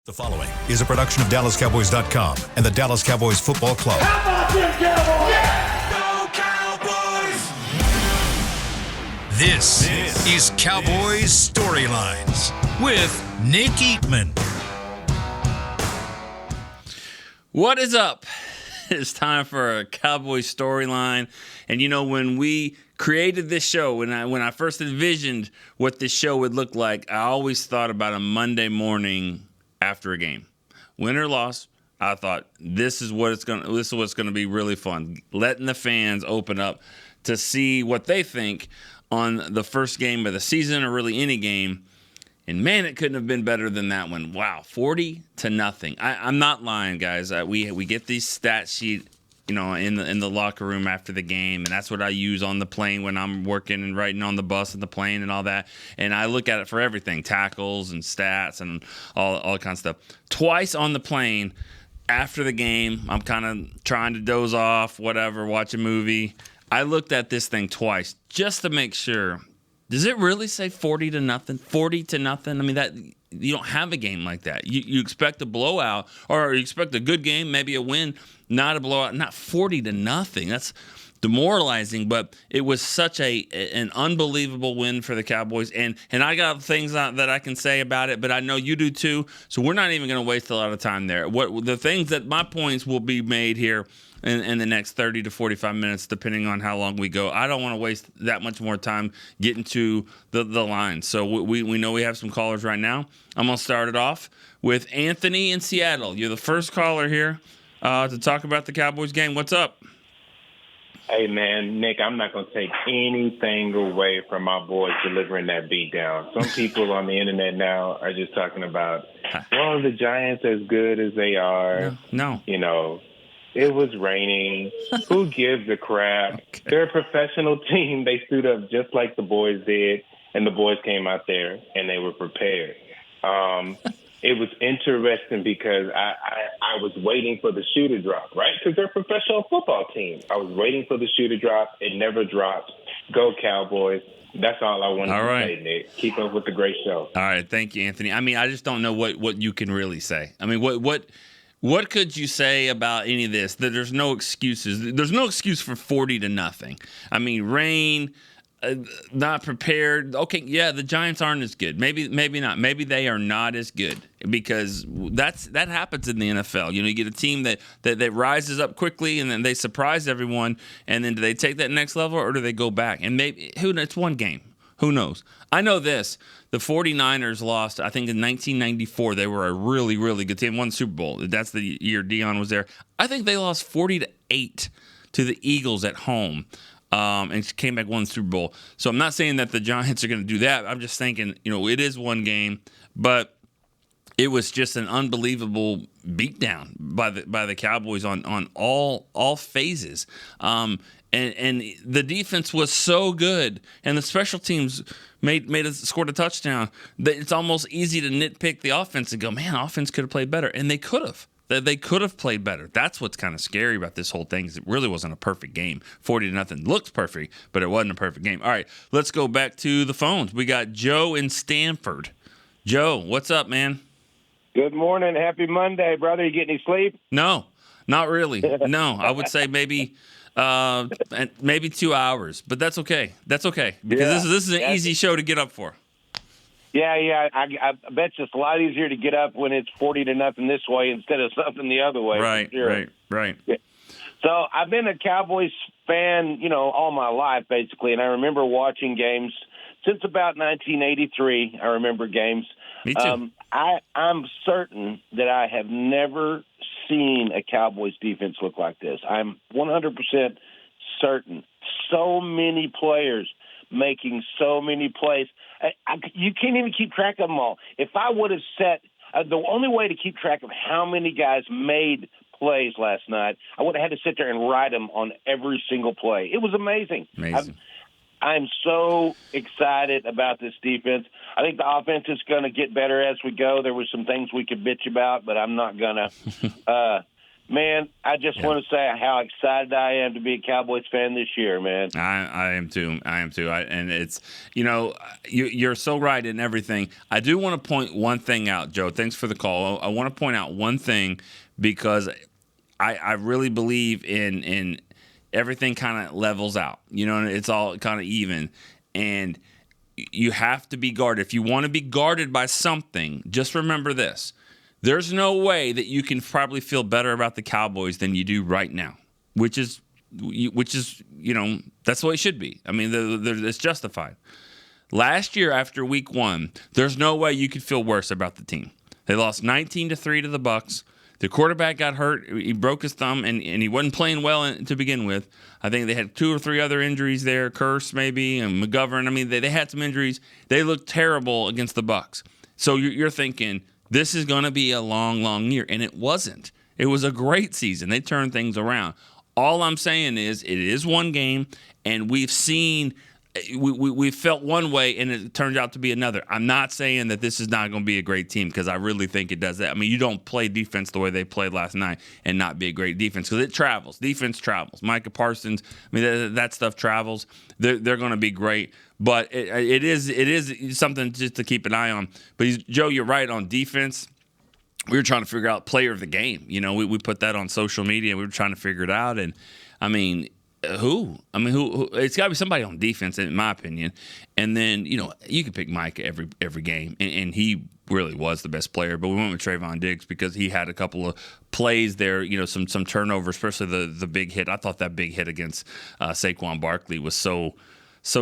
The following is a production of DallasCowboys.com and the Dallas Cowboys Football Club. How about them Cowboys? Yeah! Go Cowboys! This is Cowboys Storylines with Nick Eatman. What is up? It's time for a Cowboys Storyline. And you know, when we created this show, when I first envisioned what this show would look like, I always thought about a Monday morning after a game. Win or loss, I thought this is what's gonna be really fun. Letting the fans open up to see what they think on the first game of the season, or really any game. And man, it couldn't have been better than that one. Wow, 40-0. I'm not lying, guys. We get these stat sheet, you know, in the locker room after the game, and that's what I use on the plane when I'm working and writing on the bus and the plane and all that. And I look at it for everything, tackles and stats and all kinds of stuff. Twice on the plane after the game, I'm kind of trying to doze off, whatever, watch a movie. I looked at this thing twice just to make sure. Does it really say 40-0? 40-0? I mean, that you don't have a game like that. You expect a blowout, or you expect a good game, maybe a win, not a blowout, not 40-0. That's demoralizing, but it was such an unbelievable win for the Cowboys. And I got things that I can say about it, but I know you do too. So we're not even going to waste a lot of time there. What the things that my points will be made here in the next 30 to 45 minutes, depending on how long we go. I don't want to waste that much more time getting to the line. So we know we have some callers right now. I'm going to start it off with Anthony in Seattle. You're the first caller here to talk about the Cowboys game. What's up? Hey, man, Nick, I'm not going to take anything away from my boys delivering that beatdown. Some people on the internet now are just talking about, well, the Giants as good as they are. No. You know, it was raining. Who gives a crap? Okay. They're a professional team. They stood up just like the boys did, and the boys came out there, and they were prepared. It was interesting because I was waiting for the shoe to drop, right? Because they're a professional football team. I was waiting for the shoe to drop. It never dropped. Go Cowboys. That's all I wanted to say, Nick. Keep up with the great show. All right. Thank you, Anthony. I mean, I just don't know what you can really say. I mean, what could you say about any of this? That there's no excuses. There's no excuse for 40-0. I mean, rain, not prepared. Okay, yeah, the Giants aren't as good. Maybe not. Maybe they are not as good, because that happens in the NFL. You know, you get a team that rises up quickly and then they surprise everyone, and then do they take that next level, or do they go back? And maybe it's one game. Who knows? I know this. The 49ers lost, I think, in 1994. They were a really, really good team. Won the Super Bowl. That's the year Dion was there. I think they lost 40-8 to the Eagles at home, and came back, won the Super Bowl. So I'm not saying that the Giants are going to do that. I'm just thinking, you know, it is one game, but it was just an unbelievable beatdown by the Cowboys on all phases. And the defense was so good, and the special teams scored a touchdown, that it's almost easy to nitpick the offense and go, man, offense could have played better. And they could have. They could have played better. That's what's kind of scary about this whole thing, is it really wasn't a perfect game. 40-0 looks perfect, but it wasn't a perfect game. All right, let's go back to the phones. We got Joe in Stanford. Joe, what's up, man? Good morning. Happy Monday, brother. You get any sleep? No, not really. No, I would say maybe 2 hours, but that's okay. That's okay, because this is an easy show to get up for. Yeah. I bet you it's a lot easier to get up when it's 40-0 this way instead of something the other way. Right, sure. right. Yeah. So I've been a Cowboys fan, you know, all my life basically, and I remember watching games since about 1983. I remember games. Me too. I'm certain that I have never seen a Cowboys defense look like this. I'm 100% certain. So many players making so many plays. You can't even keep track of them all. If I would have set the only way to keep track of how many guys made plays last night, I would have had to sit there and write them on every single play. It was amazing. I'm so excited about this defense. I think the offense is going to get better as we go. There were some things we could bitch about, but I'm not going to. Man, I just want to say how excited I am to be a Cowboys fan this year, man. I am too. And it's, you're so right in everything. I do want to point one thing out, Joe. Thanks for the call. I want to point out one thing because I really believe in everything kind of levels out. It's all kind of even. And you have to be guarded. If you want to be guarded by something, just remember this. There's no way that you can probably feel better about the Cowboys than you do right now, which is that's the way it should be. I mean, it's justified. Last year after week 1, there's no way you could feel worse about the team. They lost 19-3 to the Bucs. The quarterback got hurt. He broke his thumb, and he wasn't playing well to begin with. I think they had 2 or 3 other injuries there, Curse maybe, and McGovern. I mean, they had some injuries. They looked terrible against the Bucs. So you're thinking, this is going to be a long, long year, and it wasn't. It was a great season. They turned things around. All I'm saying is it is one game, and we've seen we felt one way, and it turned out to be another. I'm not saying that this is not going to be a great team because I really think it does that. I mean, you don't play defense the way they played last night and not be a great defense because it travels. Defense travels. Micah Parsons, I mean, that stuff travels. They're going to be great. But it is something just to keep an eye on. But Joe, you're right on defense. We were trying to figure out player of the game. We put that on social media. We were trying to figure it out. And, I mean, who? It's got to be somebody on defense, in my opinion. And then, you can pick Micah every game. And he really was the best player. But we went with Trayvon Diggs because he had a couple of plays there, some turnovers, especially the big hit. I thought that big hit against Saquon Barkley was so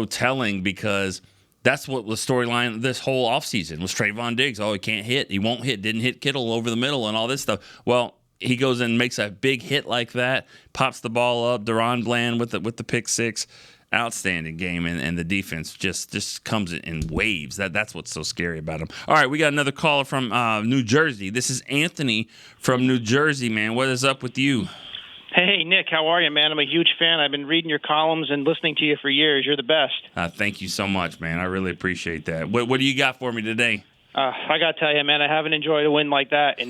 telling because that's what the storyline this whole offseason was. Trayvon Diggs, he can't hit. He won't hit. Didn't hit Kittle over the middle and all this stuff. Well, he goes and makes a big hit like that, pops the ball up. Deron Bland with the pick six. Outstanding game, and the defense just comes in waves. That's what's so scary about them. All right, we got another caller from New Jersey. This is Anthony from New Jersey, man. What is up with you? Hey, Nick, how are you, man? I'm a huge fan. I've been reading your columns and listening to you for years. You're the best. Thank you so much, man. I really appreciate that. What do you got for me today? I got to tell you, man, I haven't enjoyed a win like that in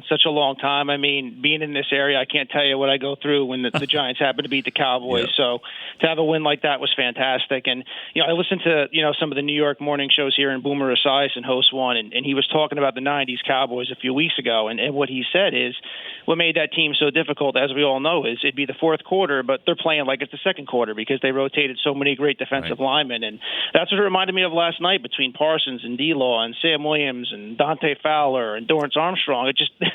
such a long time. I mean, being in this area, I can't tell you what I go through when the Giants happen to beat the Cowboys. Yep. So to have a win like that was fantastic. And, I listened to, some of the New York morning shows here, and Boomer Esiason hosts one, and he was talking about the 90s Cowboys a few weeks ago. And what he said is what made that team so difficult, as we all know, is it'd be the fourth quarter, but they're playing like it's the second quarter because they rotated so many great defensive linemen. And that's what it reminded me of last night between Parsons and D-Law and Sam Williams and Dante Fowler and Dorrance Armstrong.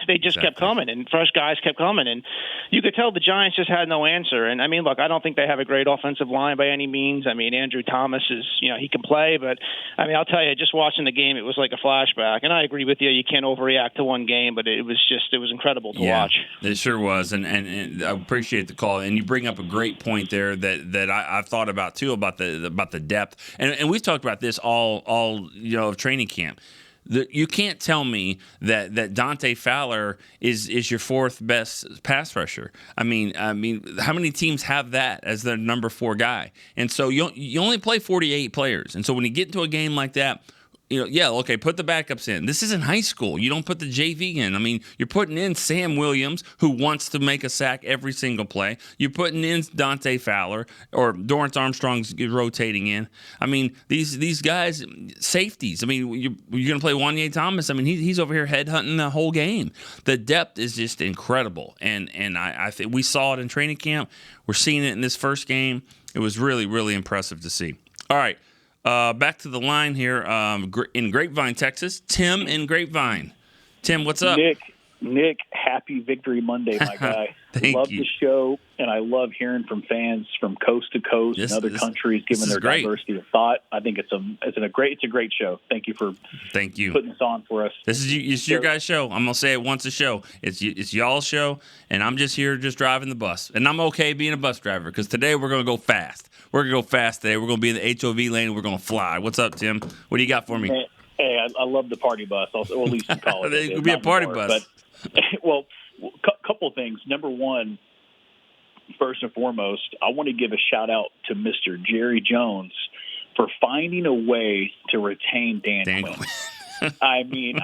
They just kept coming, and fresh guys kept coming, and you could tell the Giants just had no answer. And I mean, look, I don't think they have a great offensive line by any means. I mean, Andrew Thomas is, he can play, but I mean, I'll tell you, just watching the game, it was like a flashback. And I agree with you, you can't overreact to one game, but it was incredible to watch. It sure was, and I appreciate the call. And you bring up a great point there that I've thought about too about the depth, and we've talked about this all of training camp. You can't tell me that Dante Fowler is your fourth best pass rusher. I mean, how many teams have that as their number 4 guy? And so you only play 48 players. And so when you get into a game like that, put the backups in. This isn't high school. You don't put the JV in. I mean, you're putting in Sam Williams, who wants to make a sack every single play. You're putting in Dante Fowler, or Dorrance Armstrong's rotating in. I mean, these guys, safeties. I mean, you're going to play Wanye Thomas. I mean, he's over here headhunting the whole game. The depth is just incredible, and I think we saw it in training camp. We're seeing it in this first game. It was really, really impressive to see. All right. Back to the line here in Grapevine, Texas. Tim in Grapevine. Tim, what's up? Nick, happy Victory Monday, my guy. Love the show, and I love hearing from fans from coast to coast and other countries giving their diversity of thought. I think it's a great show. Thank you for putting this on for us. This is your guys' show. I'm gonna say it once a show. It's y'all's show, and I'm just here driving the bus, and I'm okay being a bus driver because today we're gonna go fast. We're gonna go fast today. We're gonna be in the HOV lane. And we're gonna fly. What's up, Tim? What do you got for me? Hey, I love the party bus. Or at least you call it. It could be a party bus. But, well, couple things. Number one, first and foremost, I want to give a shout out to Mr. Jerry Jones for finding a way to retain Dan Quinn. I mean,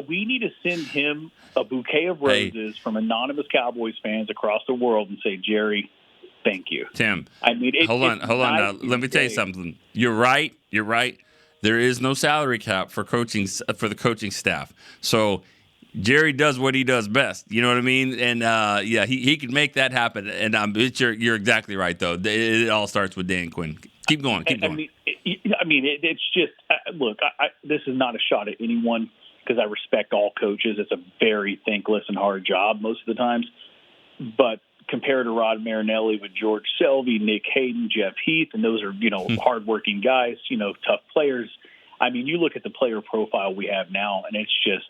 we need to send him a bouquet of roses from anonymous Cowboys fans across the world and say, Jerry, thank you. Tim, I mean, hold on. Now. Let me tell you something. You're right. There is no salary cap for the coaching staff. So Jerry does what he does best. You know what I mean? And he can make that happen. And you're exactly right, though. It all starts with Dan Quinn. Keep going. It's just look. This is not a shot at anyone because I respect all coaches. It's a very thankless and hard job most of the times. But compared to Rod Marinelli with George Selvey, Nick Hayden, Jeff Heath, and those are hardworking guys, tough players. I mean, you look at the player profile we have now, and it's just.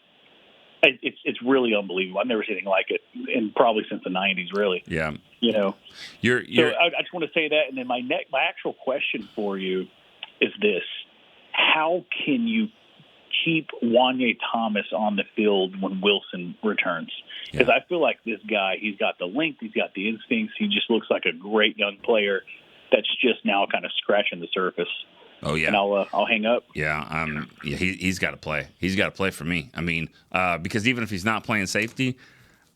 It's really unbelievable. I've never seen anything like it, and probably since the '90s, really. Yeah. So you're I just want to say that, and then my actual question for you is this: how can you keep Wanye Thomas on the field when Wilson returns? Because I feel like this guy, he's got the length, he's got the instincts, he just looks like a great young player that's just now kind of scratching the surface. Oh yeah, and I'll hang up. Yeah, he's got to play. He's got to play for me. I mean, because even if he's not playing safety,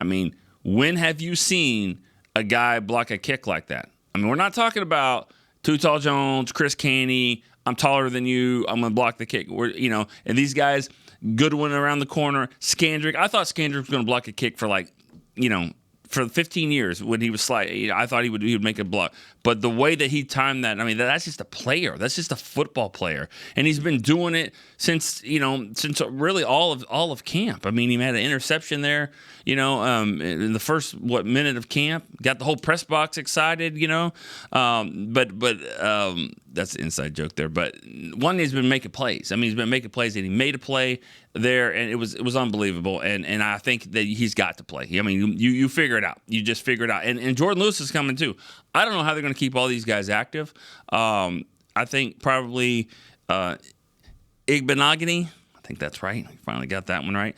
I mean, when have you seen a guy block a kick like that? I mean, we're not talking about Too Tall Jones, Chris Caney. I'm taller than you. I'm gonna block the kick. And these guys, Goodwin around the corner, Scandrick. I thought Scandrick was gonna block a kick for for 15 years when he was sliding. I thought he would make a block. But the way that he timed that, I mean, that's just a player. That's just a football player. And he's been doing it since really all of camp. I mean, he had an interception there, in the first minute of camp. Got the whole press box excited, But that's an inside joke there. But one has been making plays. I mean, he's been making plays, and he made a play there, and it was unbelievable. And I think that he's got to play. I mean, you figure it out. You just figure it out. And Jordan Lewis is coming too. I don't know how they're going to keep all these guys active. I think probably Igbenogany. I think that's right. I finally got that one right.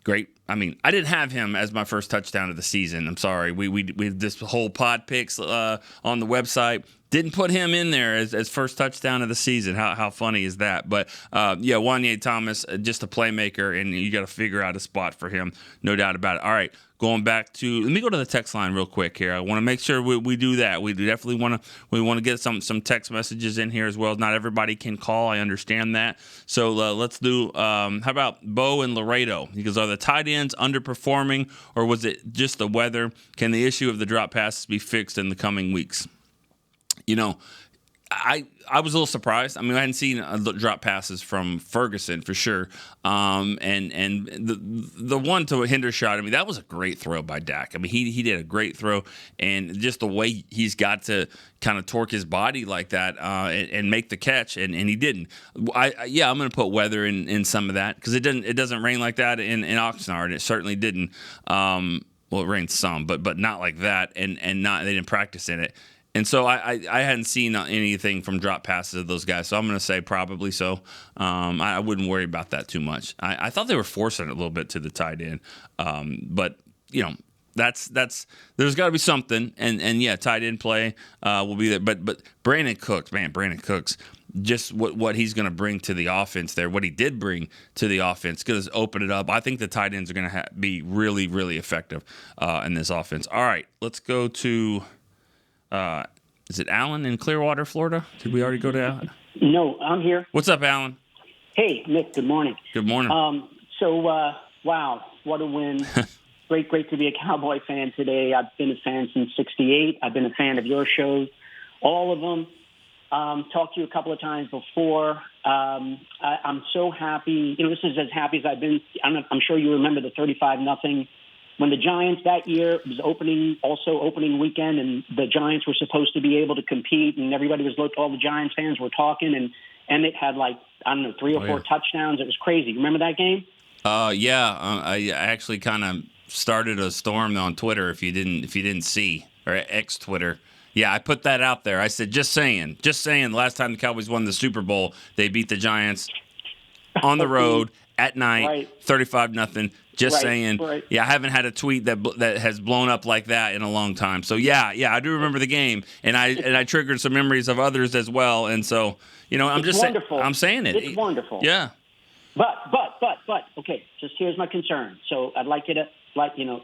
Great. I mean, I didn't have him as my first touchdown of the season. I'm sorry. We this whole pod picks on the website. Didn't put him in there as first touchdown of the season. How funny is that? But, Wanye Thomas, just a playmaker, and you got to figure out a spot for him, no doubt about it. All right, going back to – let me go to the text line real quick here. I want to make sure we do that. We definitely want to get some text messages in here as well. Not everybody can call. I understand that. So let's do how about Bo and Laredo? Because are the tight ends underperforming, or was it just the weather? Can the issue of the drop passes be fixed in the coming weeks? I was a little surprised. I mean, I hadn't seen drop passes from Ferguson for sure. And the one to Hendershot, I mean, that was a great throw by Dak. I mean, he did a great throw, and just the way he's got to kind of torque his body like that and make the catch, and he didn't. I'm going to put weather in some of that because it doesn't rain like that in Oxnard. It certainly didn't. Well, it rained some, but not like that, and they didn't practice in it. And so I hadn't seen anything from drop passes of those guys, so I'm going to say probably so. I wouldn't worry about that too much. I thought they were forcing it a little bit to the tight end, but that's there's got to be something. And tight end play will be there. But Brandon Cooks, just what he's going to bring to the offense there, what he did bring to the offense, going to open it up. I think the tight ends are going to be really, really effective in this offense. All right, let's go to. Is it Alan in Clearwater, Florida? Did we already go to Alan? No, I'm here. What's up, Alan? Hey, Nick, good morning. Good morning. Wow, what a win. Great to be a Cowboy fan today. I've been a fan since '68. I've been a fan of your shows, all of them. Talked to you a couple of times before. I'm so happy. This is as happy as I've been. I'm sure you remember the 35-0. When the Giants that year, it was opening weekend, and the Giants were supposed to be able to compete, and everybody was all the Giants fans were talking, and it had 3 or 4 touchdowns. It was crazy. Remember that game? I actually kind of started a storm on Twitter. If you didn't see, or X Twitter. Yeah, I put that out there. I said, just saying. The last time the Cowboys won the Super Bowl, they beat the Giants on the road at night, 35-0. Just saying. Right. Yeah, I haven't had a tweet that has blown up like that in a long time. So yeah, I do remember the game, and I triggered some memories of others as well. And so I'm just saying. I'm saying it. It's wonderful. Yeah. But, okay, just here's my concern. So I'd like you to,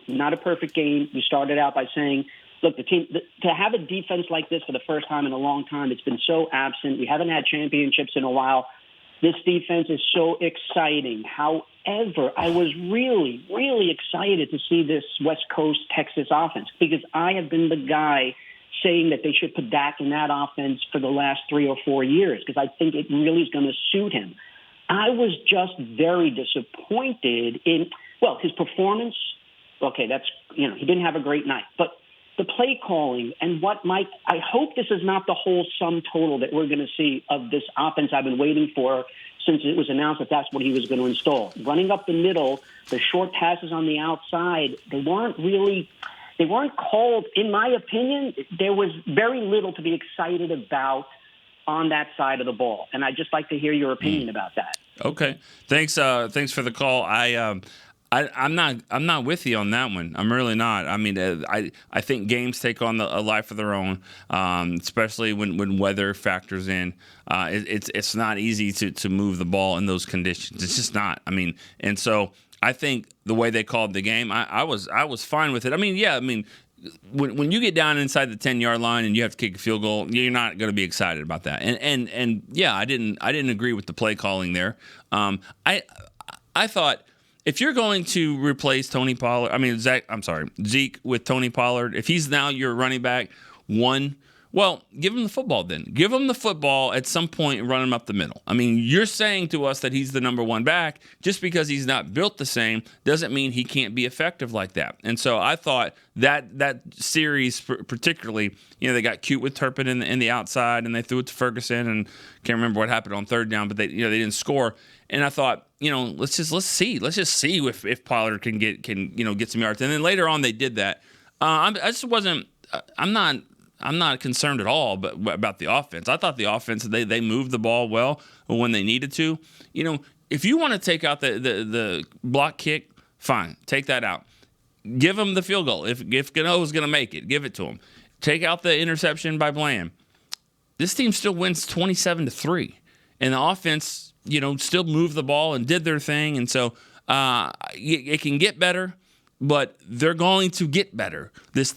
not a perfect game. You started out by saying, look, the team, to have a defense like this for the first time in a long time, it's been so absent. We haven't had championships in a while. This defense is so exciting. However, I was really, really excited to see this West Coast Texas offense because I have been the guy saying that they should put Dak in that offense for the last 3 or 4 years because I think it really is going to suit him. I was just very disappointed in, his performance. Okay, he didn't have a great night, but the play calling and I hope this is not the whole sum total that we're going to see of this offense I've been waiting for since it was announced that that's what he was going to install. Running up the middle, the short passes on the outside, they weren't called, in my opinion. There was very little to be excited about on that side of the ball. And I'd just like to hear your opinion about that. Okay. Thanks for the call. I'm not with you on that one. I'm really not. I mean, I think games take on a life of their own, especially when weather factors in. It's not easy to move the ball in those conditions. It's just not. I mean, and so I think the way they called the game, I was fine with it. I mean, when you get down inside the 10-yard line and you have to kick a field goal, you're not going to be excited about that. And yeah, I didn't agree with the play calling there. I thought, if you're going to replace Zeke with Tony Pollard, if he's now your running back, give him the football then. Give him the football at some point and run him up the middle. I mean, you're saying to us that he's the number one back. Just because he's not built the same doesn't mean he can't be effective like that. And so I thought that series particularly, they got cute with Turpin in the outside and they threw it to Ferguson and can't remember what happened on third down, but they didn't score. And I thought, let's just see if Pollard can get some yards. And then later on they did that. I'm not concerned at all about the offense. I thought the offense, they moved the ball well when they needed to. If you want to take out the block kick, fine, take that out. Give them the field goal. If Gano is going to make it, give it to him. Take out the interception by Bland. This team still wins 27-3, and the offense, still moved the ball and did their thing. And so it can get better, but they're going to get better. This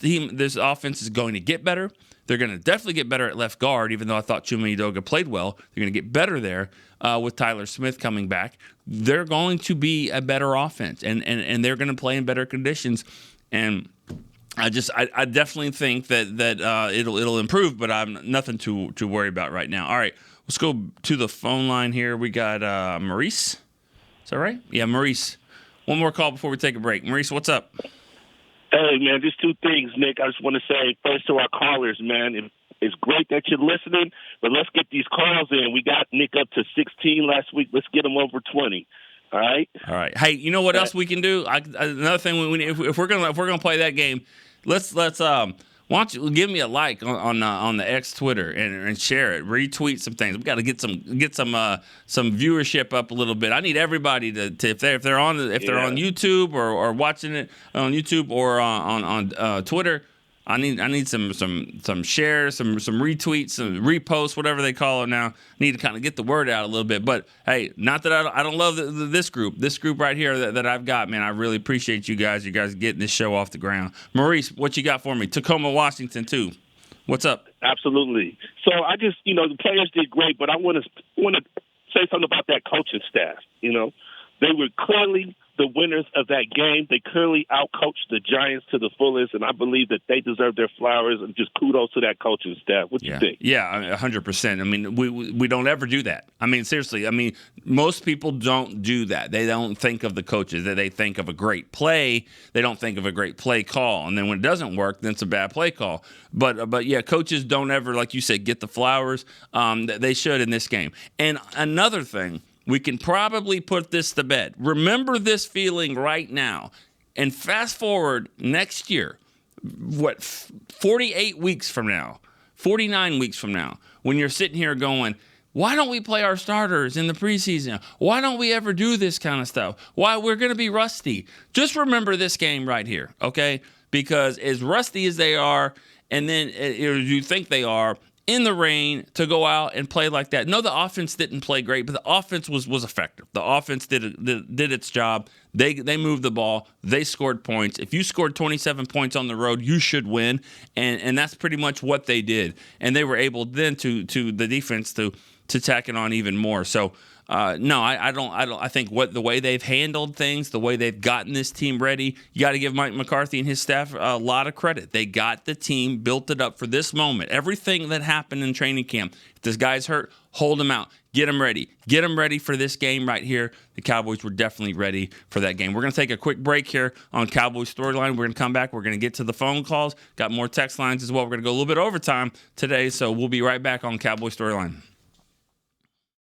offense is going to get better. They're going to definitely get better at left guard, even though I thought Chuma Edoga played well. They're going to get better there with Tyler Smith coming back. They're going to be a better offense, and they're going to play in better conditions. And I definitely think that it'll improve, but I'm nothing to worry about right now. All right, let's go to the phone line here. We got Maurice. Is that right? Yeah, Maurice. One more call before we take a break. Maurice, what's up? Hey, man, just two things, Nick. I just want to say first to our callers, man, it's great that you're listening, but let's get these calls in. We got Nick up to 16 last week. Let's get him over 20. All right? All right. Hey, you know what else we can do? Another thing, if we're gonna play that game, let's why don't you give me a like on the X Twitter and share it, retweet some things. We got to get some viewership up a little bit. I need everybody to if they're on YouTube or watching it on YouTube or on Twitter. I need some shares, some retweets, some reposts, whatever they call it now. I need to kind of get the word out a little bit. But hey, not that I don't love this group. This group right here that I've got, man. I really appreciate you guys. You guys getting this show off the ground. Maurice, what you got for me? Tacoma, Washington, too. What's up? Absolutely. So I just, the players did great, but I want to say something about that coaching staff. They were clearly the winners of that game. They clearly outcoached the Giants to the fullest, and I believe that they deserve their flowers, and just kudos to that coaching staff. What you think? Yeah, 100%. I mean, we don't ever do that. I mean, seriously. I mean, most people don't do that. They don't think of the coaches. They think of a great play. They don't think of a great play call. And then when it doesn't work, then it's a bad play call. But yeah, coaches don't ever, like you said, get the flowers. They should in this game. And another thing, we can probably put this to bed. Remember this feeling right now. And fast forward next year, 48 weeks from now, 49 weeks from now, when you're sitting here going, why don't we play our starters in the preseason? Why don't we ever do this kind of stuff? Why we're going to be rusty? Just remember this game right here, okay? Because as rusty as they are, and then you think they are, in the rain to go out and play like that. No, the offense didn't play great, but the offense was effective. The offense did its job. They moved the ball. They scored points. If you scored 27 points on the road, you should win, and that's pretty much what they did. And they were able then to the defense to tack it on even more. So. No, I don't. I think the way they've handled things, the way they've gotten this team ready, you got to give Mike McCarthy and his staff a lot of credit. They got the team, built it up for this moment. Everything that happened in training camp, if this guy's hurt, hold him out. Get him ready. Get him ready for this game right here. The Cowboys were definitely ready for that game. We're going to take a quick break here on Cowboys Storyline. We're going to come back. We're going to get to the phone calls. Got more text lines as well. We're going to go a little bit overtime today, so we'll be right back on Cowboys Storyline.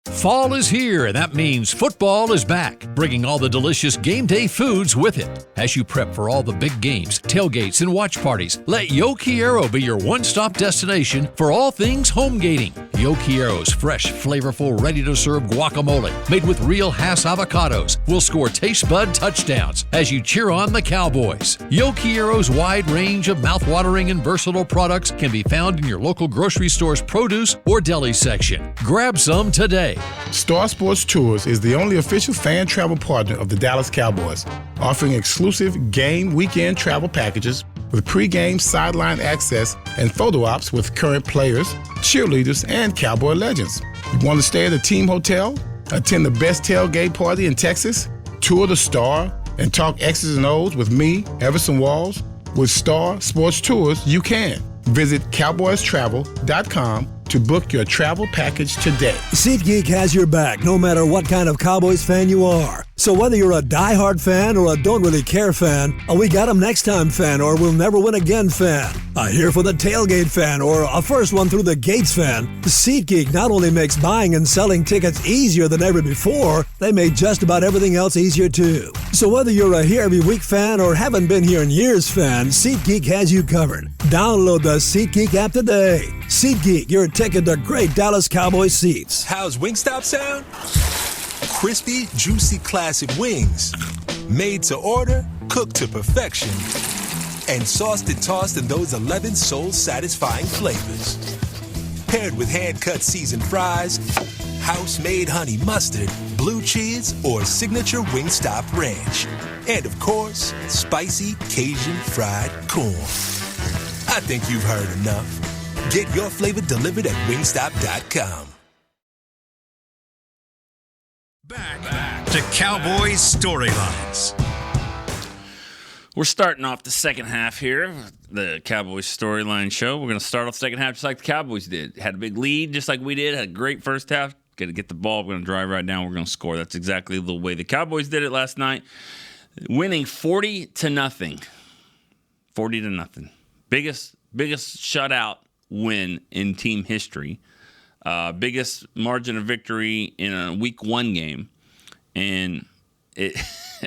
Fall is here, and that means football is back, bringing all the delicious game day foods with it. As you prep for all the big games, tailgates, and watch parties, let Yo Quiero be your one-stop destination for all things home gating. Yo Quiero's fresh, flavorful, ready-to-serve guacamole, made with real Hass avocados, will score taste bud touchdowns as you cheer on the Cowboys. Yo Quiero's wide range of mouth-watering and versatile products can be found in your local grocery store's produce or deli section. Grab some today. Star Sports Tours is the only official fan travel partner of the Dallas Cowboys, offering exclusive game weekend travel packages with pre-game sideline access and photo ops with current players, cheerleaders, and Cowboy legends. You want to stay at a team hotel, attend the best tailgate party in Texas, tour the Star, and talk X's and O's with me, Everson Walls? With Star Sports Tours, you can. Visit cowboystravel.com to book your travel package today. SeatGeek has your back no matter what kind of Cowboys fan you are. So whether you're a diehard fan or a don't really care fan, a we got 'em next time fan or we'll never win again fan, a here for the tailgate fan or a first one through the gates fan, SeatGeek not only makes buying and selling tickets easier than ever before, they made just about everything else easier too. So whether you're a here every week fan or haven't been here in years fan, SeatGeek has you covered. Download the SeatGeek app today. SeatGeek, your ticket to great Dallas Cowboys seats. How's Wingstop sound? Crispy, juicy, classic wings. Made to order, cooked to perfection. And sauced and tossed in those 11 soul-satisfying flavors. Paired with hand-cut seasoned fries, house-made honey mustard, blue cheese, or signature Wingstop ranch. And of course, spicy Cajun fried corn. I think you've heard enough. Get your flavor delivered at wingstop.com. Back to Cowboys Storylines. We're starting off the second half here, the Cowboys Storyline show. We're going to start off the second half just like the Cowboys did. Had a big lead just like we did. Had a great first half. Got to get the ball. We're going to drive right down. We're going to score. That's exactly the way the Cowboys did it last night. Winning 40-0. 40-0. Biggest shutout win in team history. Biggest margin of victory in a week one game. And it,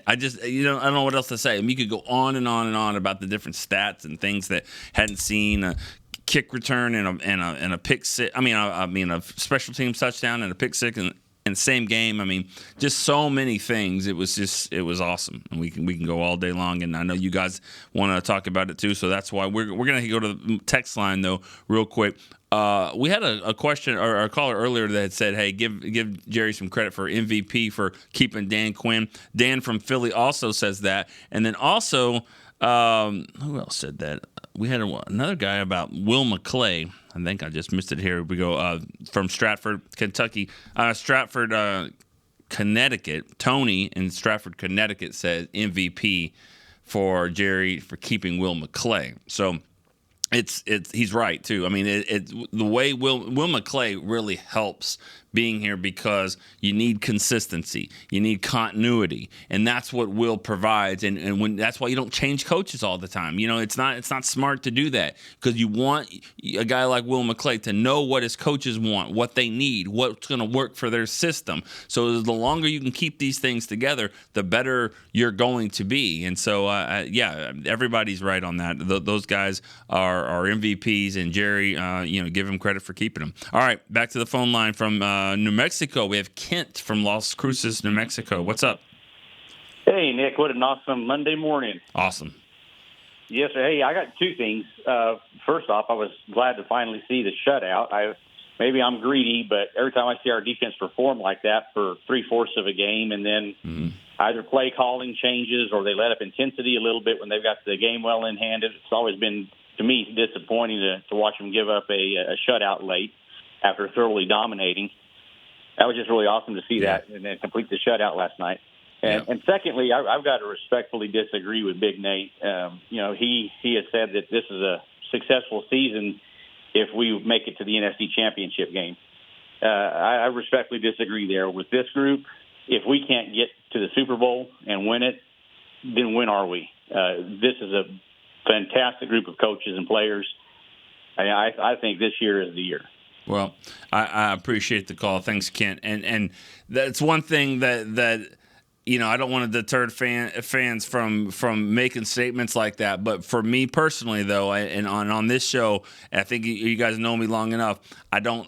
I don't know what else to say. I mean, you could go on and on and on about the different stats and things that hadn't seen. A kick return and a pick six. I mean, a special teams touchdown and a pick six in the same game. I mean, just so many things. It was awesome, and we can go all day long. And I know you guys want to talk about it too, so that's why we're gonna go to the text line though real quick. We had a question or a caller earlier that had said, "Hey, give Jerry some credit for MVP for keeping Dan Quinn." Dan from Philly also says that, and then also who else said that? We had another guy about Will McClay. I think I just missed it. Here we go. From Stratford, Kentucky. Stratford, Connecticut. Tony in Stratford, Connecticut said MVP for Jerry for keeping Will McClay. So he's right too. I mean, the way Will McClay really helps being here because you need consistency, you need continuity, and that's what Will provides. And when that's why you don't change coaches all the time. You know, it's not smart to do that because you want a guy like Will McClay to know what his coaches want, what they need, what's going to work for their system. So the longer you can keep these things together, the better you're going to be. And so, everybody's right on that. Those guys are MVPs, and Jerry, give him credit for keeping them. All right, back to the phone line from New Mexico. We have Kent from Las Cruces, New Mexico. What's up? Hey, Nick. What an awesome Monday morning. Awesome. Yes, sir. Hey, I got two things. First off, I was glad to finally see the shutout. Maybe I'm greedy, but every time I see our defense perform like that for 3/4 of a game, and then either play calling changes or they let up intensity a little bit when they've got the game well in hand, it's always been, to me, disappointing to watch them give up a shutout late after thoroughly dominating. That was just really awesome to see that and then complete the shutout last night. And secondly, I've got to respectfully disagree with Big Nate. He has said that this is a successful season if we make it to the NFC Championship game. I respectfully disagree there. With this group, if we can't get to the Super Bowl and win it, then when are we? This is a fantastic group of coaches and players. I think this year is the year. Well, I appreciate the call. Thanks, Kent. And that's one thing that I don't want to deter fans from making statements like that. But for me personally, though, and on this show, I think you guys know me long enough. I don't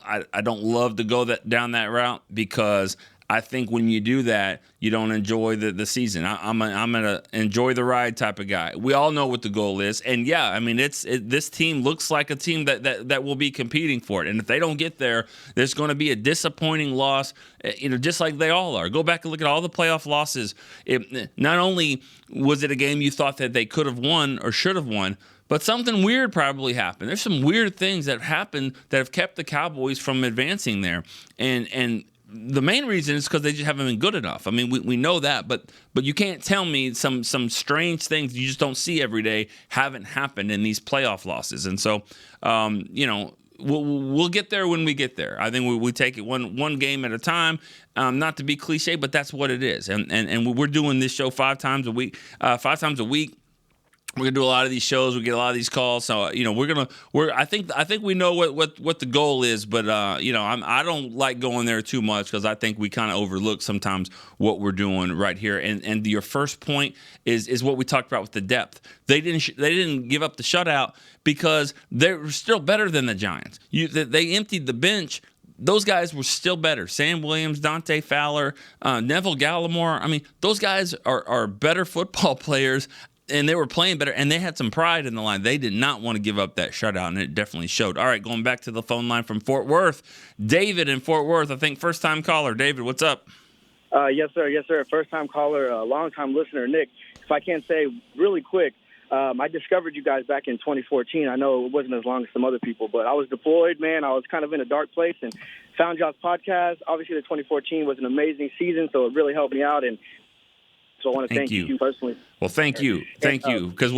love to go down that route, because I think when you do that, you don't enjoy the season. I'm gonna enjoy the ride type of guy. We all know what the goal is, and this team looks like a team that will be competing for it. And if they don't get there, there's going to be a disappointing loss. Just like they all are. Go back and look at all the playoff losses. Not only was it a game you thought that they could have won or should have won, but something weird probably happened. There's some weird things that happened that have kept the Cowboys from advancing there, and the main reason is because they just haven't been good enough. I mean, we know that, but you can't tell me some strange things you just don't see every day haven't happened in these playoff losses. And so, we'll get there when we get there. I think we take it one game at a time. Not to be cliche, but that's what it is. And we're doing this show 5 times a week. We're gonna do a lot of these shows. We get a lot of these calls, so I think we know what the goal is, but I don't like going there too much, because I think we kind of overlook sometimes what we're doing right here. And your first point is what we talked about with the depth. They didn't give up the shutout because they were still better than the Giants. They emptied the bench. Those guys were still better. Sam Williams, Dante Fowler, Neville Gallimore. I mean, those guys are better football players. And they were playing better, and they had some pride in the line. They did not want to give up that shutout, and it definitely showed. All right, going back to the phone line from Fort Worth. David in Fort Worth, I think first-time caller. David, what's up? Yes, sir. First-time caller, long-time listener. Nick, if I can say really quick, I discovered you guys back in 2014. I know it wasn't as long as some other people, but I was deployed, man. I was kind of in a dark place and found y'all's podcast. Obviously, the 2014 was an amazing season, so it really helped me out, and so I want to thank you personally. Well, thank you. Because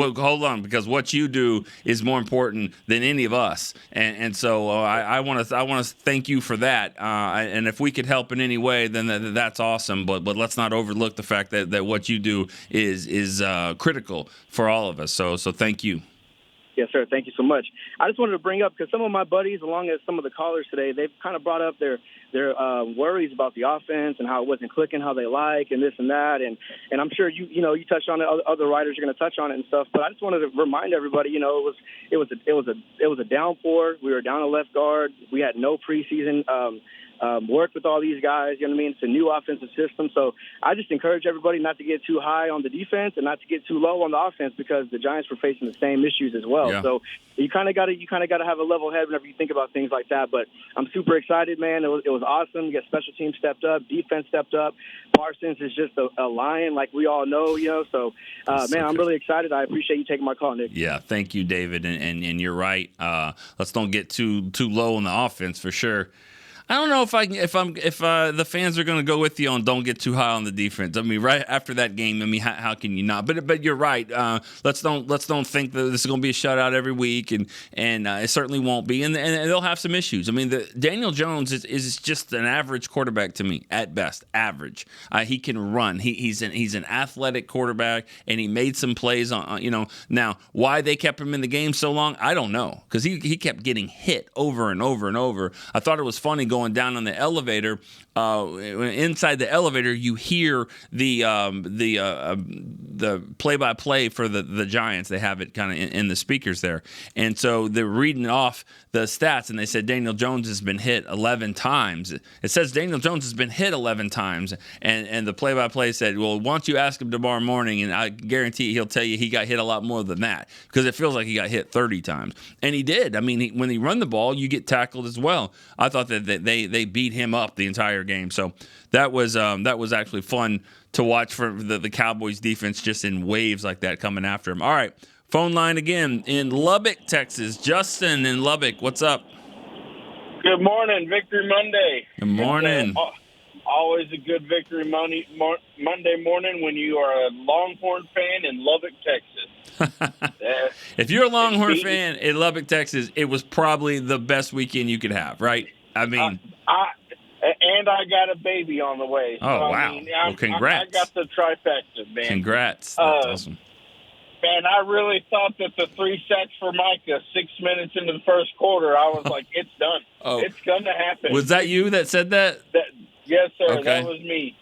what you do is more important than any of us, and so I want to thank you for that. And if we could help in any way, then that's awesome. But let's not overlook the fact that what you do is critical for all of us. So thank you. Yes, sir. Thank you so much. I just wanted to bring up, because some of my buddies, along as some of the callers today, they've kind of brought up their worries about the offense and how it wasn't clicking how they like and this and that. And I'm sure you touched on it. Other writers are going to touch on it and stuff. But I just wanted to remind everybody, it was a downpour. We were down a left guard. We had no preseason worked with all these guys. You know what I mean? It's a new offensive system. So I just encourage everybody not to get too high on the defense and not to get too low on the offense, because the Giants were facing the same issues as well. Yeah. So you kind of got to have a level head whenever you think about things like that. But I'm super excited, man. It was awesome. You got special teams stepped up, defense stepped up. Parsons is just a lion, like we all know. So man, I'm really excited. I appreciate you taking my call, Nick. Yeah, thank you, David. And you're right. Let's don't get too low on the offense for sure. I don't know if the fans are going to go with you on don't get too high on the defense. I mean, right after that game, I mean, how can you not? But you're right. Let's don't think that this is going to be a shutout every week, and it certainly won't be. And they'll have some issues. I mean, Daniel Jones is just an average quarterback to me at best. Average. He can run. He's an athletic quarterback, and he made some plays on. Now why they kept him in the game so long, I don't know, because he kept getting hit over and over and over. I thought it was funny going down on the elevator. Inside the elevator, you hear the the play-by-play for the Giants. They have it kind of in the speakers there. And so they're reading off the stats, and they said Daniel Jones has been hit 11 times. It says Daniel Jones has been hit 11 times, and the play-by-play said, well, why don't you ask him tomorrow morning, and I guarantee he'll tell you he got hit a lot more than that, because it feels like he got hit 30 times. And he did. I mean, when he run the ball, you get tackled as well. I thought that they beat him up the entire game. So that was actually fun to watch for the Cowboys defense, just in waves like that coming after him. All right, phone line again in Lubbock, Texas. Justin in Lubbock, what's up? Good morning, Victory Monday. Good morning. Always a good Victory Monday morning when you are a Longhorn fan in Lubbock, Texas. If you're a Longhorn fan in Lubbock, Texas, it was probably the best weekend you could have, right? I mean, and I got a baby on the way. So, wow. I mean, Well, congrats. I got the trifecta, man. Congrats. That's awesome. Man, I really thought that the 3 sacks for Micah 6 minutes into the first quarter, I was like, it's done. It's going to happen. Was that you that said that? Yes, sir. Okay. That was me.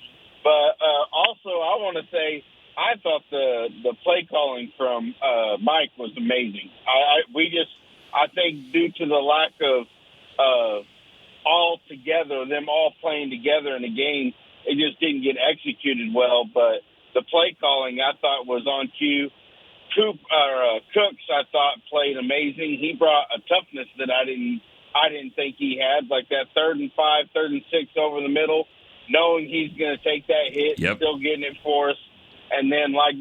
But also, I want to say, I thought the play calling from Mike was amazing. I think due to the lack of all together, them all playing together in the game, it just didn't get executed well. But the play calling, I thought, was on cue. Cooks, I thought, played amazing. He brought a toughness that I didn't think he had, like that 3rd and 5, 3rd and 6 over the middle, knowing he's going to take that hit, still getting it for us. And then, like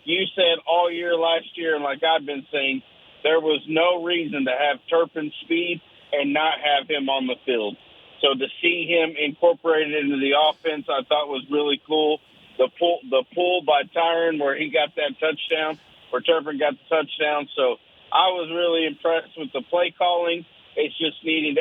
you said all year last year, and like I've been saying, there was no reason to have Turpin's speed and not have him on the field. So to see him incorporated into the offense, I thought was really cool. The pull by Tyron where he got that touchdown, where Turpin got the touchdown. So I was really impressed with the play calling. It's just needed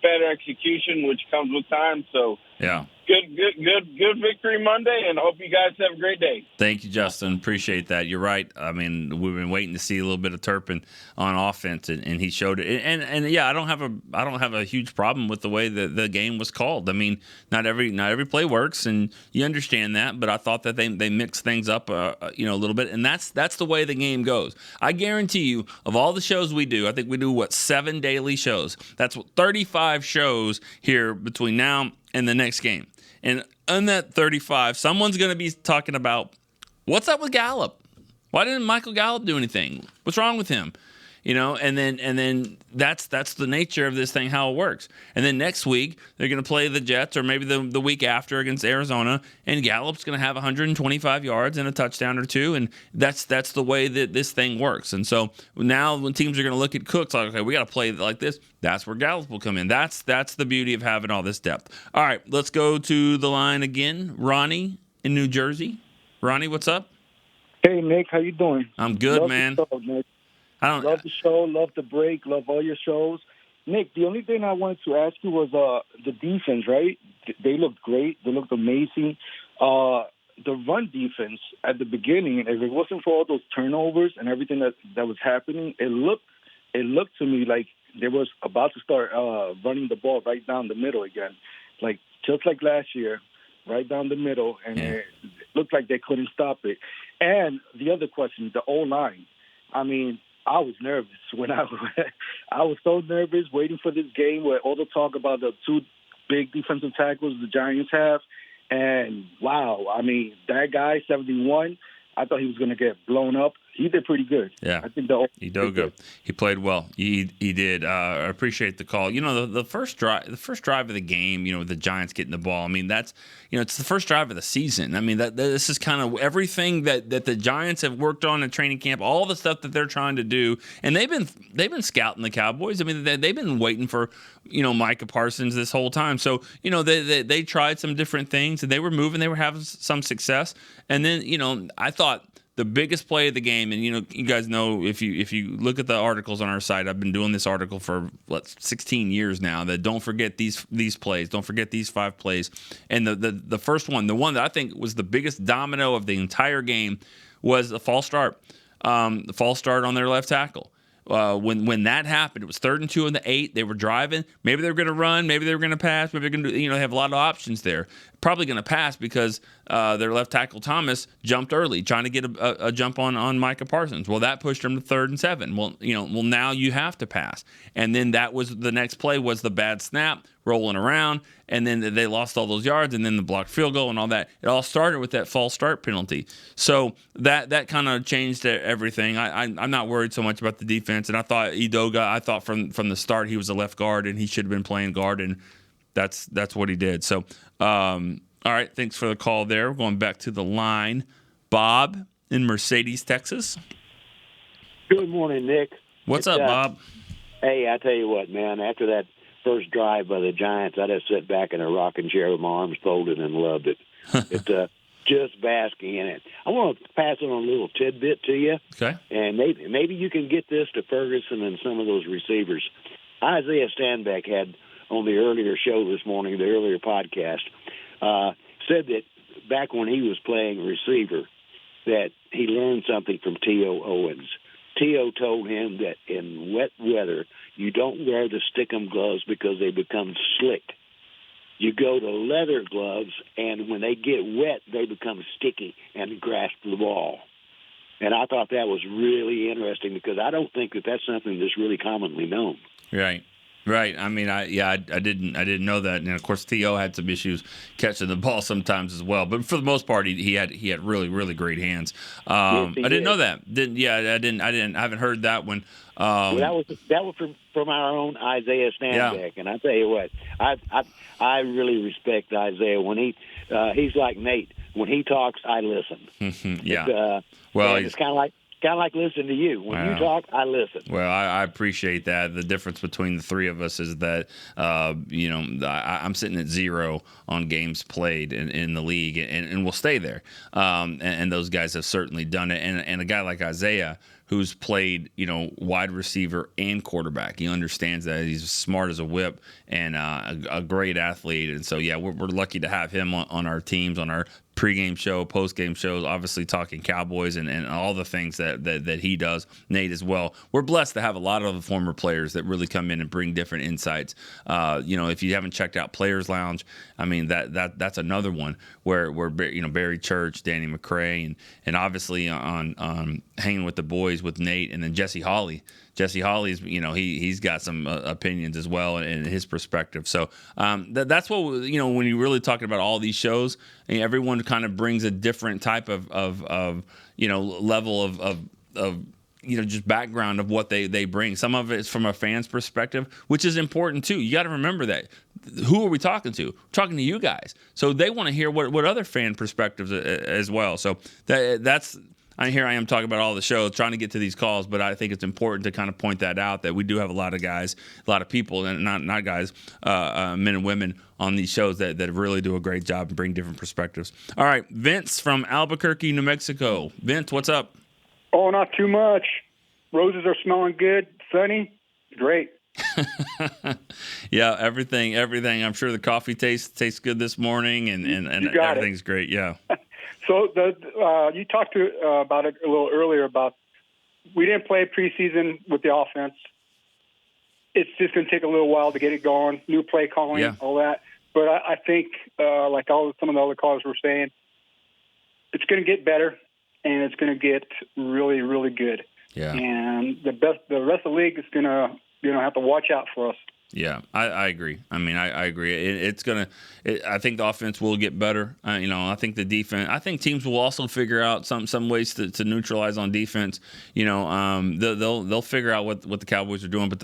better execution, which comes with time. So yeah, good Victory Monday, and I hope you guys have a great day. Thank you, Justin. Appreciate that. You're right. I mean, we've been waiting to see a little bit of Turpin on offense, and he showed it. And yeah, I don't have a huge problem with the way that the game was called. I mean, not every play works, and you understand that. But I thought that they mixed things up, a little bit, and that's the way the game goes. I guarantee you, of all the shows we do, I think we do 7 daily shows. That's 35 shows here between now and the next game. And on that 35, someone's going to be talking about, what's up with Gallup? Why didn't Michael Gallup do anything? What's wrong with him? And then that's the nature of this thing, how it works. And then next week, they're going to play the Jets, or maybe the week after against Arizona, and Gallup's going to have 125 yards and a touchdown or two, and that's the way that this thing works. And so now when teams are going to look at Cooks, like, okay, we got to play like this, that's where Gallup will come in. That's the beauty of having all this depth. All right, let's go to the line again. Ronnie in New Jersey. Ronnie, what's up? Hey, Nick, how you doing? I'm good, man. Love the show, love the break, love all your shows. Nick, the only thing I wanted to ask you was the defense, right? They looked great. They looked amazing. The run defense at the beginning, if it wasn't for all those turnovers and everything that was happening, it looked to me like they was about to start running the ball right down the middle again, like just like last year, right down the middle, and it looked like they couldn't stop it. And the other question, the O-line. I mean, I was nervous when I was so nervous waiting for this game where all the talk about the 2 big defensive tackles the Giants have. And, wow, I mean, that guy, 71, I thought he was going to get blown up. He did pretty good. Yeah, I think he did good. He played well. He did. I appreciate the call. The first drive of the game. The Giants getting the ball. I mean, that's it's the first drive of the season. I mean, this is kind of everything that the Giants have worked on in training camp. All the stuff that they're trying to do, and they've been scouting the Cowboys. I mean, they've been waiting for Micah Parsons this whole time. So they tried some different things, and they were moving. They were having some success, and then I thought the biggest play of the game, and you guys know if you look at the articles on our site, I've been doing this article for 16 years now. That don't forget these plays, don't forget these 5 plays, and the first one, the one that I think was the biggest domino of the entire game, was the false start, on their left tackle. When that happened, it was 3rd and 2 in the 8. They were driving. Maybe they were going to run. Maybe they were going to pass. Maybe they're going to they have a lot of options there. probably going to pass because their left tackle Thomas jumped early, trying to get a jump on Micah Parsons. Well, that pushed them to 3rd and 7. Well, now you have to pass. And then that was the next play was the bad snap, rolling around, and then they lost all those yards, and then the blocked field goal and all that. It all started with that false start penalty. So that kind of changed everything. I'm not worried so much about the defense, and I thought Edoga, from the start he was a left guard, and he should have been playing guard, and that's what he did. So, all right, thanks for the call there. We're going back to the line. Bob in Mercedes, Texas. Good morning, Nick. What's up, Bob? Hey, I tell you what, man, after that first drive by the Giants, I just sat back in a rocking chair with my arms folded and loved it. It's just basking in it. I want to pass on a little tidbit to you. Okay. And maybe you can get this to Ferguson and some of those receivers. Isaiah Stanback had on the earlier show this morning, the earlier podcast, said that back when he was playing receiver, that he learned something from T.O. Owens. T.O. told him that in wet weather, you don't wear the stickum gloves because they become slick. You go to leather gloves, and when they get wet, they become sticky and grasp the ball. And I thought that was really interesting because I don't think that that's something that's really commonly known. Right. I mean, I didn't know that, and of course, T.O. had some issues catching the ball sometimes as well. But for the most part, he had really, really great hands. Yes, I didn't know that. I haven't heard that one. Well, that was from our own Isaiah Stanback, and I tell you what, I really respect Isaiah when he's like Nate. When he talks, I listen. Yeah. It's kind of like listening to you. When you talk, I listen. Well, I appreciate that. The difference between the three of us is that, I'm sitting at 0 on games played in the league, and we'll stay there. And those guys have certainly done it. And a guy like Isaiah, who's played, wide receiver and quarterback, he understands that. He's smart as a whip and a great athlete. And so, yeah, we're lucky to have him on our teams, on our pregame show, postgame shows, obviously talking Cowboys and all the things that he does. Nate as well. We're blessed to have a lot of the former players that really come in and bring different insights. If you haven't checked out Players Lounge, I mean that's another one where Barry Church, Danny McCray, and obviously on Hanging with the Boys with Nate, and then Jesse Hawley. Jesse Hawley's, he's got some opinions as well and his perspective. So that's what, when you're really talking about all these shows, everyone kind of brings a different type of level of just background of what they bring. Some of it is from a fan's perspective, which is important too. You got to remember that. Who are we talking to? We're talking to you guys. So they want to hear what other fan perspectives as well. So that's. Here I am talking about all the shows, trying to get to these calls, but I think it's important to kind of point that out, that we do have a lot of guys, a lot of people, and not guys, men and women on these shows that really do a great job and bring different perspectives. All right, Vince from Albuquerque, New Mexico. Vince, what's up? Oh, not too much. Roses are smelling good, sunny, great. Yeah, everything. I'm sure the coffee tastes good this morning, and everything's great. Yeah. So you talked about it a little earlier about we didn't play preseason with the offense. It's just going to take a little while to get it going, new play calling, all that. But I think, like some of the other callers were saying, it's going to get better, and it's going to get really, really good. Yeah. And the rest of the league is going to have to watch out for us. Yeah, I agree. I mean, I agree. I think the offense will get better. I think the defense. I think teams will also figure out some ways to neutralize on defense. They'll figure out what the Cowboys are doing. But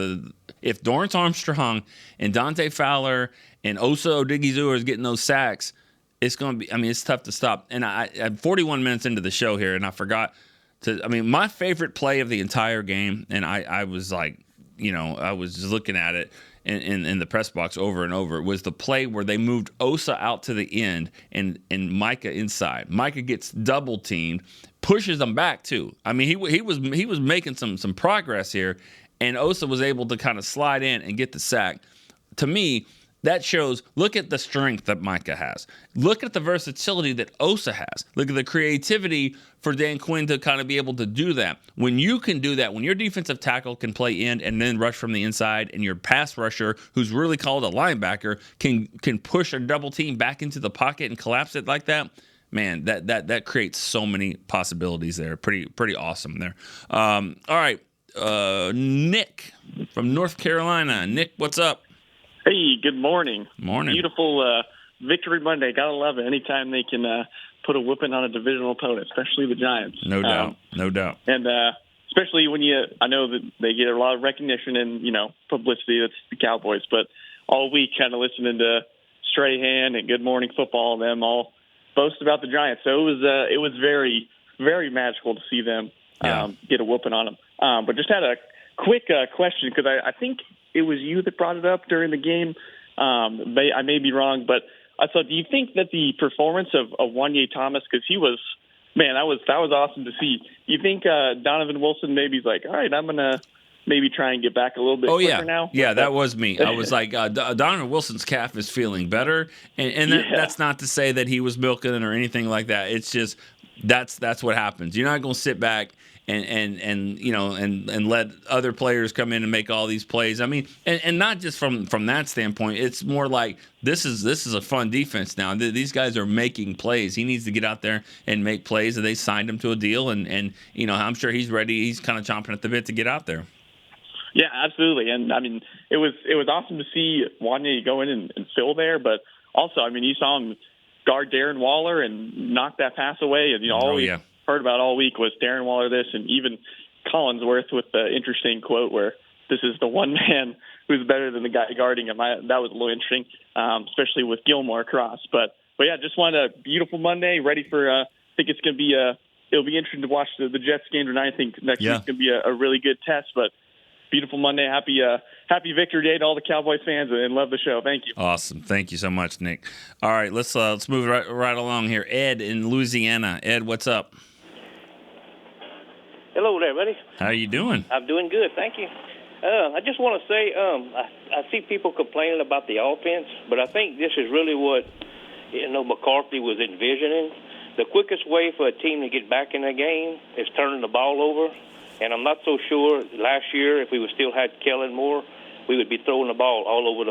if Dorrance Armstrong and Dante Fowler and Osa Odigizua is getting those sacks, it's going to be. I mean, it's tough to stop. And I'm 41 minutes into the show here, and I forgot to. I mean, my favorite play of the entire game, and I was like, I was just looking at it in the press box over and over. It was the play where they moved Osa out to the end and Micah inside. Micah gets double teamed, pushes them back too. I mean, he was making some progress here, and Osa was able to kind of slide in and get the sack. To me, that shows, look at the strength that Micah has. Look at the versatility that Osa has. Look at the creativity for Dan Quinn to kind of be able to do that. When you can do that, when your defensive tackle can play in and then rush from the inside, and your pass rusher, who's really called a linebacker, can push a double team back into the pocket and collapse it like that, man, that creates so many possibilities there. Pretty awesome there. All right, Nick from North Carolina. Nick, what's up? Hey, good morning. Morning. Beautiful Victory Monday. Gotta love it. Anytime they can put a whooping on a divisional opponent, especially the Giants. No doubt. No doubt. And especially when I know that they get a lot of recognition and, publicity. That's the Cowboys. But all week kind of listening to Strahan and Good Morning Football, them all boast about the Giants. So it was very, very magical to see them get a whooping on them. But just had a quick question, because I think it was you that brought it up during the game. I may be wrong, but I thought, do you think that the performance of Wanye Thomas, because he was, man, that was awesome to see. You think Donovan Wilson maybe is like, all right, I'm going to maybe try and get back a little bit quicker now? Yeah, that was me. I was like, Donovan Wilson's calf is feeling better, and that's not to say that he was milking it or anything like that. It's just that's what happens. You're not going to sit back and let other players come in and make all these plays. I mean, and not just from that standpoint. It's more like this is a fun defense now. These guys are making plays. He needs to get out there and make plays. And they signed him to a deal, and I'm sure he's ready. He's kind of chomping at the bit to get out there. Yeah, absolutely. And I mean, it was awesome to see Wanye go in and fill there. But also, I mean, you saw him guard Darren Waller and knock that pass away. And all we heard about all week was Darren Waller this, and even Collinsworth with the interesting quote where this is the one man who's better than the guy guarding him. That was a little interesting, especially with Gilmore across. But yeah, just wanted a beautiful Monday. Ready for I think it's going to be it'll be interesting to watch the Jets game tonight. I think next week's going to be a really good test. But beautiful Monday. Happy Victory Day to all the Cowboys fans, and love the show. Thank you. Awesome. Thank you so much, Nick. All right, let's move right along here. Ed in Louisiana. Ed, what's up? Hello there, buddy. How are you doing? I'm doing good, thank you. I just want to say I see people complaining about the offense, but I think this is really what McCarthy was envisioning. The quickest way for a team to get back in the game is turning the ball over. And I'm not so sure last year if we would still had Kellen Moore, we would be throwing the ball all over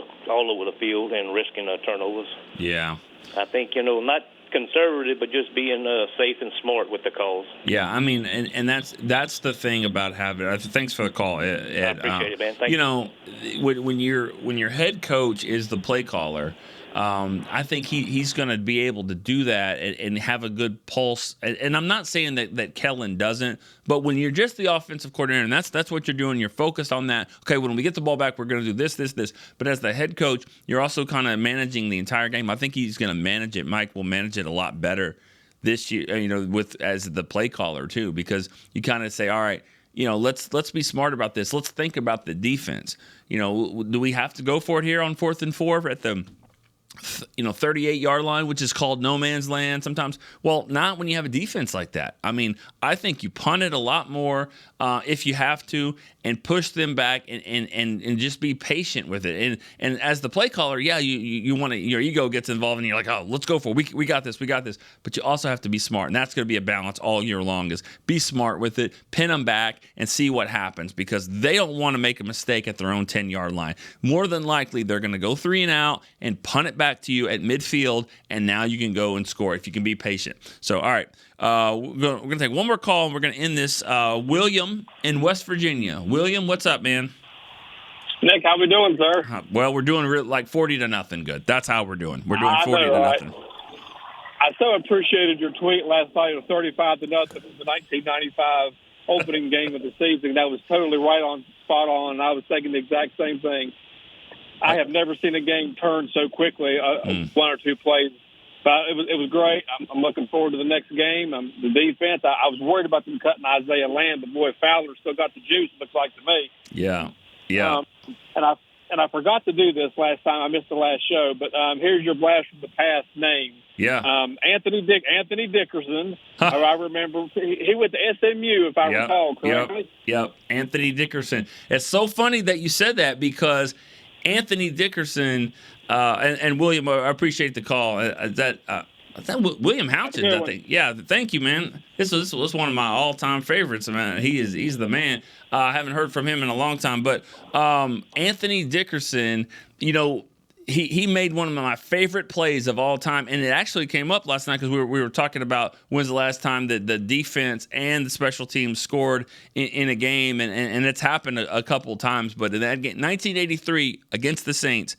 the field and risking turnovers. Yeah. I think, not conservative, but just being safe and smart with the calls. Yeah, I mean, and that's the thing about having. Thanks for the call, Ed. I appreciate it, man. Thank you. When your head coach is the play caller, I think he's going to be able to do that and have a good pulse. And I'm not saying that Kellen doesn't, but when you're just the offensive coordinator, and that's what you're doing, you're focused on that. Okay, when we get the ball back, we're going to do this. But as the head coach, you're also kind of managing the entire game. I think he's going to manage it. Mike will manage it a lot better this year, with as the play caller too, because you kind of say, all right, let's be smart about this. Let's think about the defense. Do we have to go for it here on 4th and 4 at the 38-yard line, which is called no man's land sometimes? Well, not when you have a defense like that. I mean, I think you punt it a lot more if you have to, and push them back and just be patient with it. And as the play caller, yeah, you want to, your ego gets involved and you're like, oh, let's go for it. We got this. But you also have to be smart, and that's going to be a balance all year long. Is be smart with it, pin them back, and see what happens, because they don't want to make a mistake at their own 10-yard line. More than likely, they're going to go 3 and out and punt it back to you at midfield, and now you can go and score if you can be patient. So, all right, we're going to take one more call, and we're going to end this. William in West Virginia. William, what's up, man? Nick, how we doing, sir? Well, we're doing like 40-0 good. That's how we're doing. We're doing 40-0. I so appreciated your tweet last night of 35-0 for the 1995 opening game of the season. That was totally spot on, and I was thinking the exact same thing. I have never seen a game turn so quickly, 1 or 2 plays. But it was great. I'm looking forward to the next game. The defense, I was worried about them cutting Isaiah Lamb, but boy, Fowler still got the juice, looks like to me. Yeah. And I forgot to do this last time. I missed the last show, but here's your blast from the past name. Yeah. Anthony Dickerson. I remember he went to SMU, if I recall correctly. Yep. Anthony Dickerson. It's so funny that you said that, because Anthony Dickerson, And William, I appreciate the call. Is that William Houchins, I think. Yeah, thank you, man. This was one of my all-time favorites, man. He's the man. I haven't heard from him in a long time, but Anthony Dickerson, he made one of my favorite plays of all time, and it actually came up last night because we were talking about when's the last time that the defense and the special teams scored in a game, and it's happened a couple of times. But in that game, 1983 against the Saints,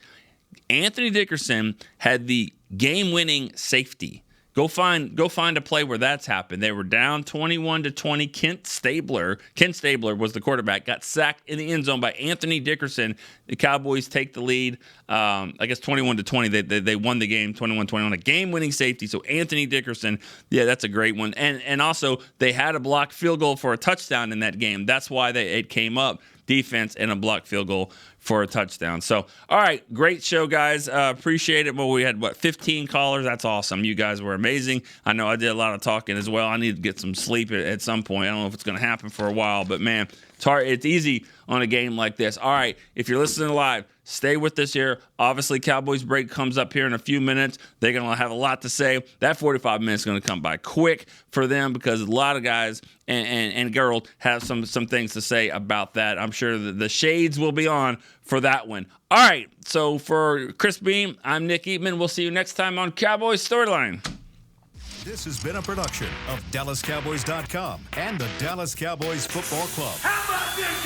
Anthony Dickerson had the game-winning safety. Go find a play where that's happened. They were down 21-20. Kent Stabler was the quarterback, got sacked in the end zone by Anthony Dickerson. The Cowboys take the lead. I guess 21-20. They won the game 21-21. A game-winning safety. So Anthony Dickerson, yeah, that's a great one. And also they had a blocked field goal for a touchdown in that game. That's why it came up. Defense and a blocked field goal for a touchdown. So, all right, great show, guys. Appreciate it. Well, we had, 15 callers? That's awesome. You guys were amazing. I know I did a lot of talking as well. I need to get some sleep at some point. I don't know if it's going to happen for a while, but, man, it's easy on a game like this. All right, if you're listening live, stay with us here. Obviously, Cowboys break comes up here in a few minutes. They're going to have a lot to say. That 45 minutes is going to come by quick for them because a lot of guys and girls have some things to say about that. I'm sure the shades will be on for that one. All right, so for Chris Beam, I'm Nick Eatman. We'll see you next time on Cowboys Storyline. This has been a production of DallasCowboys.com and the Dallas Cowboys Football Club. How about this,